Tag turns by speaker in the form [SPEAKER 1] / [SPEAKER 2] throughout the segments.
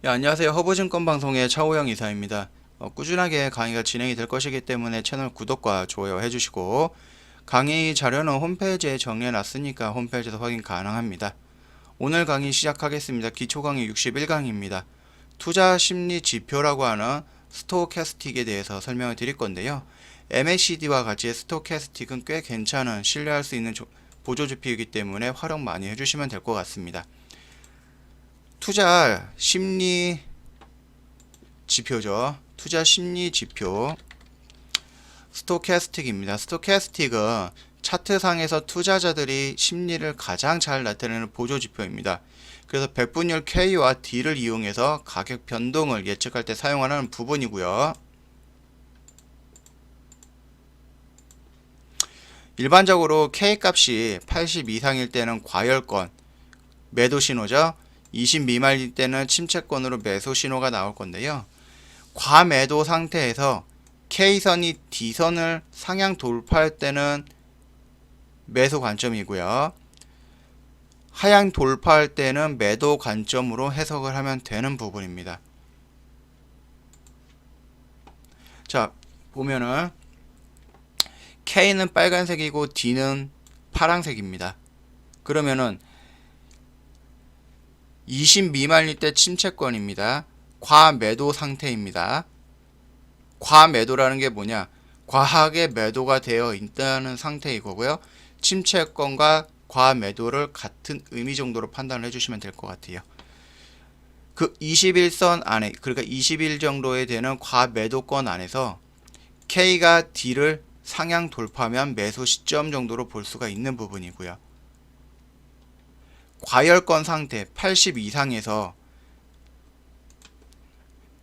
[SPEAKER 1] 네, 안녕하세요. 허브증권 방송의 차호영 이사입니다. 꾸준하게 강의가 진행이 될 것이기 때문에 채널 구독과 좋아요 해주시고 강의 자료는 홈페이지에 정리해 놨으니까 홈페이지에서 확인 가능합니다. 오늘 강의 시작하겠습니다. 기초 강의 61강입니다. 투자 심리 지표라고 하는 스토캐스틱에 대해서 설명을 드릴 건데요. MACD와 같이 스토캐스틱은 꽤 괜찮은 신뢰할 수 있는 보조지표이기 때문에 활용 많이 해주시면 될 것 같습니다. 투자 심리 지표죠. 투자 심리 지표 스토캐스틱입니다. 스토캐스틱은 차트상에서 투자자들이 심리를 가장 잘 나타내는 보조 지표입니다. 그래서 백분율 K와 D를 이용해서 가격 변동을 예측할 때 사용하는 부분이고요. 일반적으로 K 값이 80 이상일 때는 과열권, 매도 신호죠. 20 미만일 때는 침체권으로 매수 신호가 나올 건데요. 과매도 상태에서 K선이 D선을 상향 돌파할 때는 매수 관점이고요. 하향 돌파할 때는 매도 관점으로 해석을 하면 되는 부분입니다. 자, 보면은 K는 빨간색이고 D는 파란색입니다. 그러면은 20 미만일 때 침체권입니다. 과매도 상태입니다. 과매도라는 게 뭐냐? 과하게 매도가 되어 있다는 상태인 거고요. 침체권과 과매도를 같은 의미 정도로 판단을 해주시면 될 것 같아요. 그 21선 안에, 그러니까 20일 정도에 되는 과매도권 안에서 K가 D를 상향 돌파하면 매수 시점 정도로 볼 수가 있는 부분이고요. 과열권 상태 80 이상에서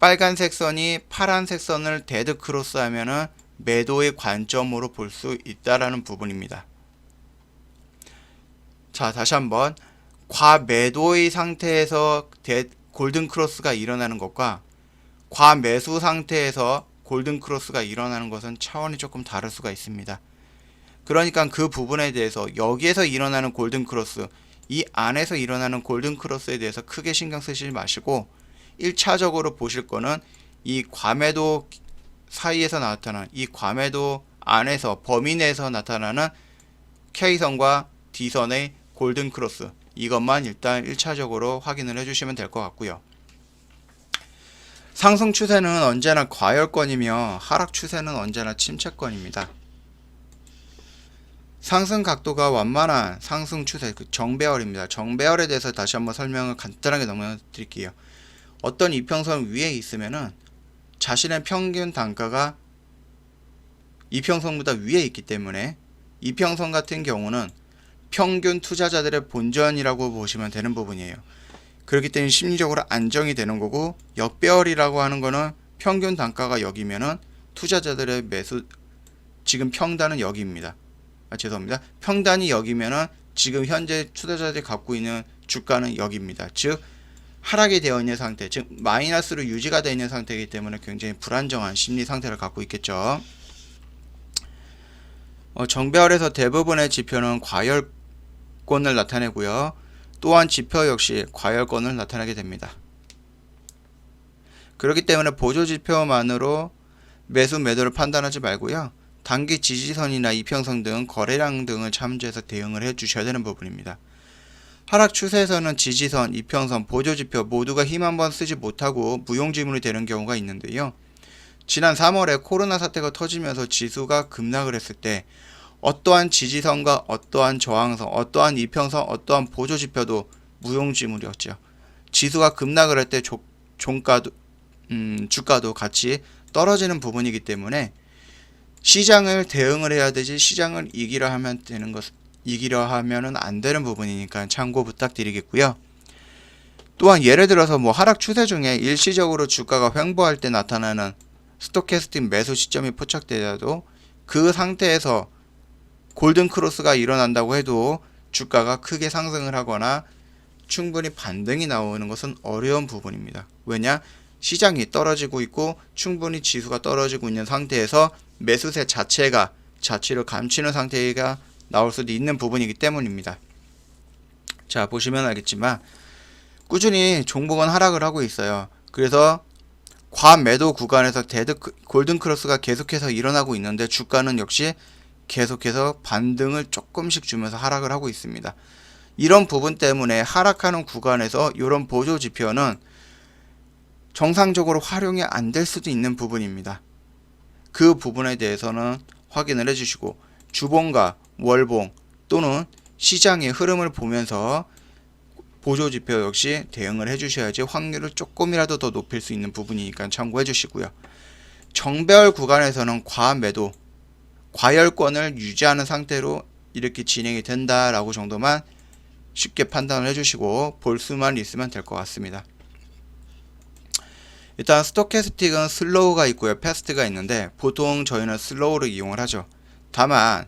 [SPEAKER 1] 빨간색 선이 파란색 선을 데드 크로스 하면은 매도의 관점으로 볼 수 있다라는 부분입니다. 자, 다시 한번 과매도의 상태에서 골든 크로스가 일어나는 것과 과매수 상태에서 골든 크로스가 일어나는 것은 차원이 조금 다를 수가 있습니다. 그러니까 그 부분에 대해서 여기에서 일어나는 골든 크로스, 이 안에서 일어나는 골든 크로스에 대해서 크게 신경 쓰시지 마시고 1차적으로 보실 거는 이 과매도 사이에서 나타나는, 이 과매도 안에서 범위 내에서 나타나는 K선과 D선의 골든 크로스, 이것만 일단 1차적으로 확인을 해주시면 될 것 같고요. 상승 추세는 언제나 과열권이며 하락 추세는 언제나 침체권입니다. 상승 각도가 완만한 상승 추세, 정배열입니다. 정배열에 대해서 다시 한번 설명을 간단하게 넘겨드릴게요. 어떤 이평선 위에 있으면은 자신의 평균 단가가 이평선보다 위에 있기 때문에 이평선 같은 경우는 평균 투자자들의 본전이라고 보시면 되는 부분이에요. 그렇기 때문에 심리적으로 안정이 되는 거고, 역배열이라고 하는 거는 평균 단가가 여기면은 투자자들의 매수, 지금 평단은 여기입니다. 죄송합니다. 평단이 여기면은 지금 현재 투자자들이 갖고 있는 주가는 여기입니다. 즉 하락이 되어 있는 상태, 즉 마이너스로 유지가 되어 있는 상태이기 때문에 굉장히 불안정한 심리 상태를 갖고 있겠죠. 정배열에서 대부분의 지표는 과열권을 나타내고요. 또한 지표 역시 과열권을 나타내게 됩니다. 그렇기 때문에 보조지표만으로 매수 매도를 판단하지 말고요. 단기 지지선이나 이평선 등 거래량 등을 참조해서 대응을 해 주셔야 되는 부분입니다. 하락 추세에서는 지지선, 이평선, 보조지표 모두가 힘 한번 쓰지 못하고 무용지물이 되는 경우가 있는데요. 지난 3월에 코로나 사태가 터지면서 지수가 급락을 했을 때 어떠한 지지선과 어떠한 저항선, 어떠한 이평선, 어떠한 보조지표도 무용지물이었죠. 지수가 급락을 할 때 주가도 같이 떨어지는 부분이기 때문에 시장을 대응을 해야 되지 시장을 이기려 하면은 안 되는 부분이니까 참고 부탁드리겠고요. 또한 예를 들어서 하락 추세 중에 일시적으로 주가가 횡보할 때 나타나는 스토캐스틱 매수 시점이 포착되더라도 그 상태에서 골든 크로스가 일어난다고 해도 주가가 크게 상승을 하거나 충분히 반등이 나오는 것은 어려운 부분입니다. 왜냐? 시장이 떨어지고 있고 충분히 지수가 떨어지고 있는 상태에서 매수세 자체를 감추는 상태가 나올 수도 있는 부분이기 때문입니다. 자, 보시면 알겠지만 꾸준히 종목은 하락을 하고 있어요. 그래서 과매도 구간에서 골든 크로스가 계속해서 일어나고 있는데 주가는 역시 계속해서 반등을 조금씩 주면서 하락을 하고 있습니다. 이런 부분 때문에 하락하는 구간에서 이런 보조 지표는 정상적으로 활용이 안 될 수도 있는 부분입니다. 그 부분에 대해서는 확인을 해주시고 주봉과 월봉 또는 시장의 흐름을 보면서 보조 지표 역시 대응을 해주셔야지 확률을 조금이라도 더 높일 수 있는 부분이니까 참고해 주시고요. 정배열 구간에서는 과매도, 과열권을 유지하는 상태로 이렇게 진행이 된다라고 정도만 쉽게 판단을 해주시고 볼 수만 있으면 될 것 같습니다. 일단 스토캐스틱은 슬로우가 있고요, 패스트가 있는데 보통 저희는 슬로우를 이용을 하죠. 다만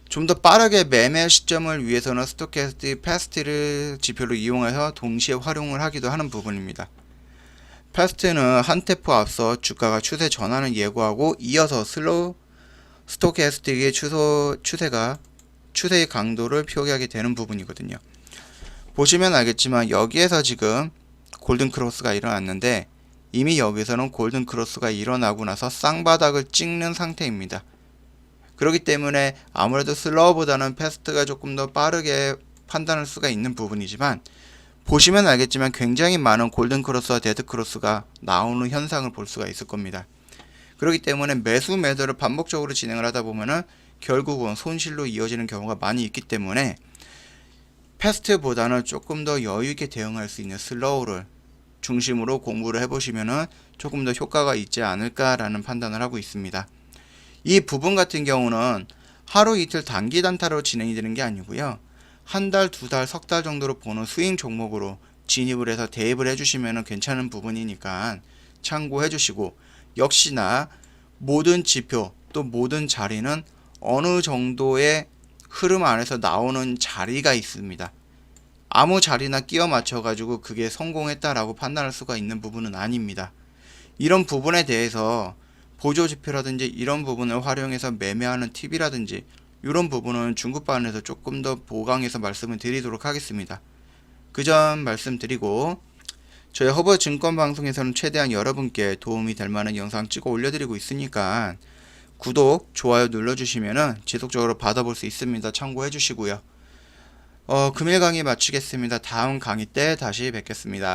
[SPEAKER 1] 좀 더 빠르게 매매 시점을 위해서는 스토캐스틱 패스트를 지표로 이용해서 동시에 활용을 하기도 하는 부분입니다. 패스트는 한 템포 앞서 주가가 추세 전환을 예고하고 이어서 스토캐스틱의 추세의 강도를 표기하게 되는 부분이거든요. 보시면 알겠지만 여기에서 지금 골든 크로스가 일어났는데 이미 여기서는 골든 크로스가 일어나고 나서 쌍바닥을 찍는 상태입니다. 그렇기 때문에 아무래도 슬로우보다는 패스트가 조금 더 빠르게 판단할 수가 있는 부분이지만 보시면 알겠지만 굉장히 많은 골든 크로스와 데드 크로스가 나오는 현상을 볼 수가 있을 겁니다. 그렇기 때문에 매수 매도를 반복적으로 진행을 하다 보면은 결국은 손실로 이어지는 경우가 많이 있기 때문에 패스트보다는 조금 더 여유 있게 대응할 수 있는 슬로우를 중심으로 공부를 해보시면은 조금 더 효과가 있지 않을까라는 판단을 하고 있습니다. 이 부분 같은 경우는 하루 이틀 단기 단타로 진행이 되는 게 아니고요. 한 달, 두 달, 석 달 정도로 보는 스윙 종목으로 진입을 해서 대입을 해주시면 괜찮은 부분이니까 참고해 주시고 역시나 모든 지표 또 모든 자리는 어느 정도의 흐름 안에서 나오는 자리가 있습니다. 아무 자리나 끼워 맞춰 가지고 그게 성공했다라고 판단할 수가 있는 부분은 아닙니다. 이런 부분에 대해서 보조 지표라든지 이런 부분을 활용해서 매매하는 팁이라든지 이런 부분은 중급반에서 조금 더 보강해서 말씀을 드리도록 하겠습니다. 그 점 말씀드리고 저희 허브증권방송에서는 최대한 여러분께 도움이 될 만한 영상 찍어 올려드리고 있으니까 구독, 좋아요 눌러주시면 지속적으로 받아볼 수 있습니다. 참고해 주시고요. 금일 강의 마치겠습니다. 다음 강의 때 다시 뵙겠습니다.